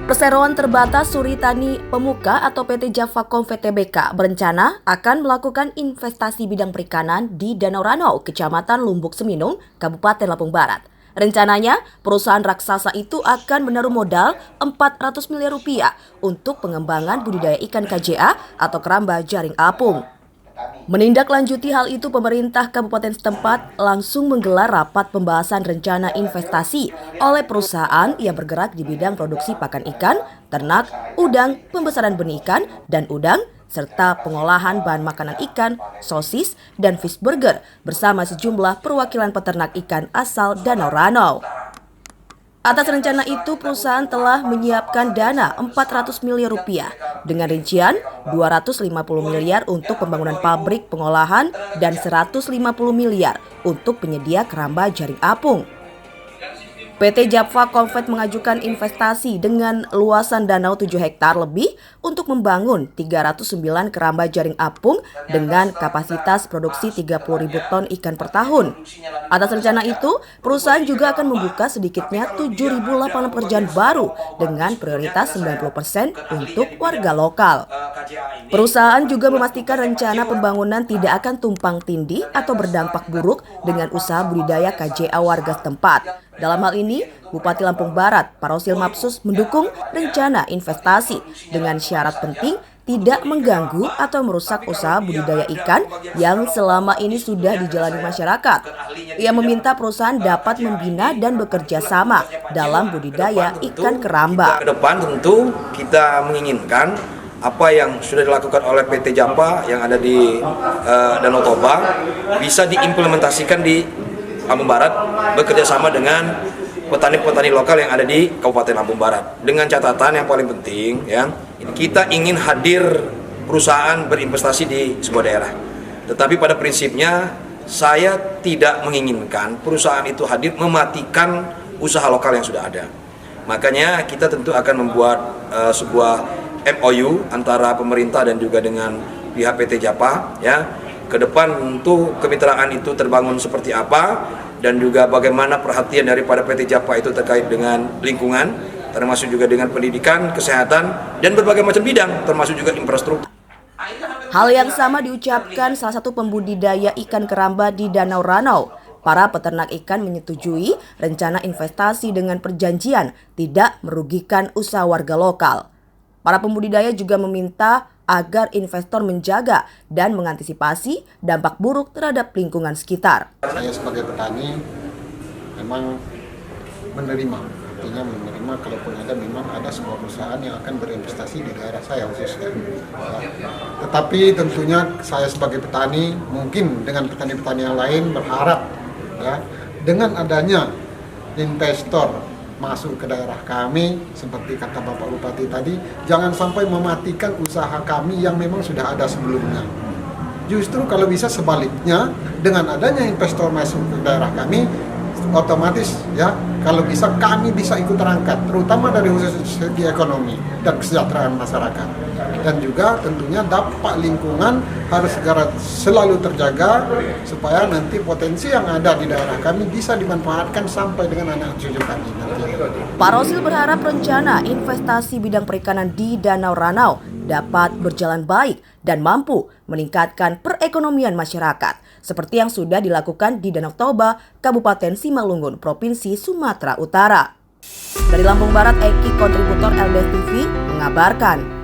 Perseroan Terbatas Suri Tani Pemuka atau PT Javakom VTBK berencana akan melakukan investasi bidang perikanan di Danau Ranau, Kecamatan Lumbuk Seminung, Kabupaten Lampung Barat. Rencananya, perusahaan raksasa itu akan menaruh modal 400 miliar rupiah untuk pengembangan budidaya ikan KJA atau keramba jaring apung. Menindaklanjuti hal itu, pemerintah kabupaten setempat langsung menggelar rapat pembahasan rencana investasi oleh perusahaan yang bergerak di bidang produksi pakan ikan, ternak, udang, pembesaran benih ikan dan udang, serta pengolahan bahan makanan ikan, sosis, dan fish burger bersama sejumlah perwakilan peternak ikan asal Danau Ranau. Atas rencana itu, perusahaan telah menyiapkan dana 400 miliar rupiah dengan rincian 250 miliar untuk pembangunan pabrik pengolahan dan 150 miliar untuk penyedia keramba jaring apung. PT Javakom VET mengajukan investasi dengan luasan danau 7 hektar lebih untuk membangun 309 keramba jaring apung dengan kapasitas produksi 30.000 ton ikan per tahun. Atas rencana itu, perusahaan juga akan membuka sedikitnya 7.000 lapangan pekerjaan baru dengan prioritas 90% untuk warga lokal. Perusahaan juga memastikan rencana pembangunan tidak akan tumpang tindih atau berdampak buruk dengan usaha budidaya KJA warga setempat. Dalam hal ini, Bupati Lampung Barat, Parosil Mapsus mendukung rencana investasi dengan syarat penting tidak mengganggu atau merusak usaha budidaya ikan yang selama ini sudah dijalani masyarakat. Ia meminta perusahaan dapat membina dan bekerja sama dalam budidaya ikan keramba. Ke depan tentu kita menginginkan apa yang sudah dilakukan oleh PT Japa yang ada di Danau Toba bisa diimplementasikan di Lampung Barat, bekerja sama dengan petani-petani lokal yang ada di Kabupaten Lampung Barat. Dengan catatan yang paling penting, ya, kita ingin hadir perusahaan berinvestasi di sebuah daerah. Tetapi pada prinsipnya saya tidak menginginkan perusahaan itu hadir mematikan usaha lokal yang sudah ada. Makanya kita tentu akan membuat sebuah MOU antara pemerintah dan juga dengan pihak PT Japa, ya. Ke depan untuk kemitraan itu terbangun seperti apa dan juga bagaimana perhatian daripada PT Japa itu terkait dengan lingkungan, termasuk juga dengan pendidikan, kesehatan, dan berbagai macam bidang, termasuk juga infrastruktur. Hal yang sama diucapkan salah satu pembudidaya ikan keramba di Danau Ranau. Para peternak ikan menyetujui rencana investasi dengan perjanjian tidak merugikan usaha warga lokal. Para pembudidaya juga meminta agar investor menjaga dan mengantisipasi dampak buruk terhadap lingkungan sekitar. Saya sebagai petani memang menerima, artinya menerima kalaupun memang ada sebuah perusahaan yang akan berinvestasi di daerah saya khususnya. Tetapi tentunya saya sebagai petani, mungkin dengan petani-petani yang lain berharap ya, dengan adanya investor masuk ke daerah kami, seperti kata Bapak Bupati tadi, jangan sampai mematikan usaha kami yang memang sudah ada sebelumnya. Justru kalau bisa sebaliknya, dengan adanya investor masuk ke daerah kami, otomatis ya, kalau bisa kami bisa ikut terangkat, terutama dari segi ekonomi dan kesejahteraan masyarakat. Dan juga tentunya dampak lingkungan harus segera selalu terjaga supaya nanti potensi yang ada di daerah kami bisa dimanfaatkan sampai dengan anak cucu kami. Parosil berharap rencana investasi bidang perikanan di Danau Ranau dapat berjalan baik dan mampu meningkatkan perekonomian masyarakat seperti yang sudah dilakukan di Danau Toba, Kabupaten Simalungun, Provinsi Sumatera Utara. Dari Lampung Barat, Eki, kontributor LBS TV, mengabarkan.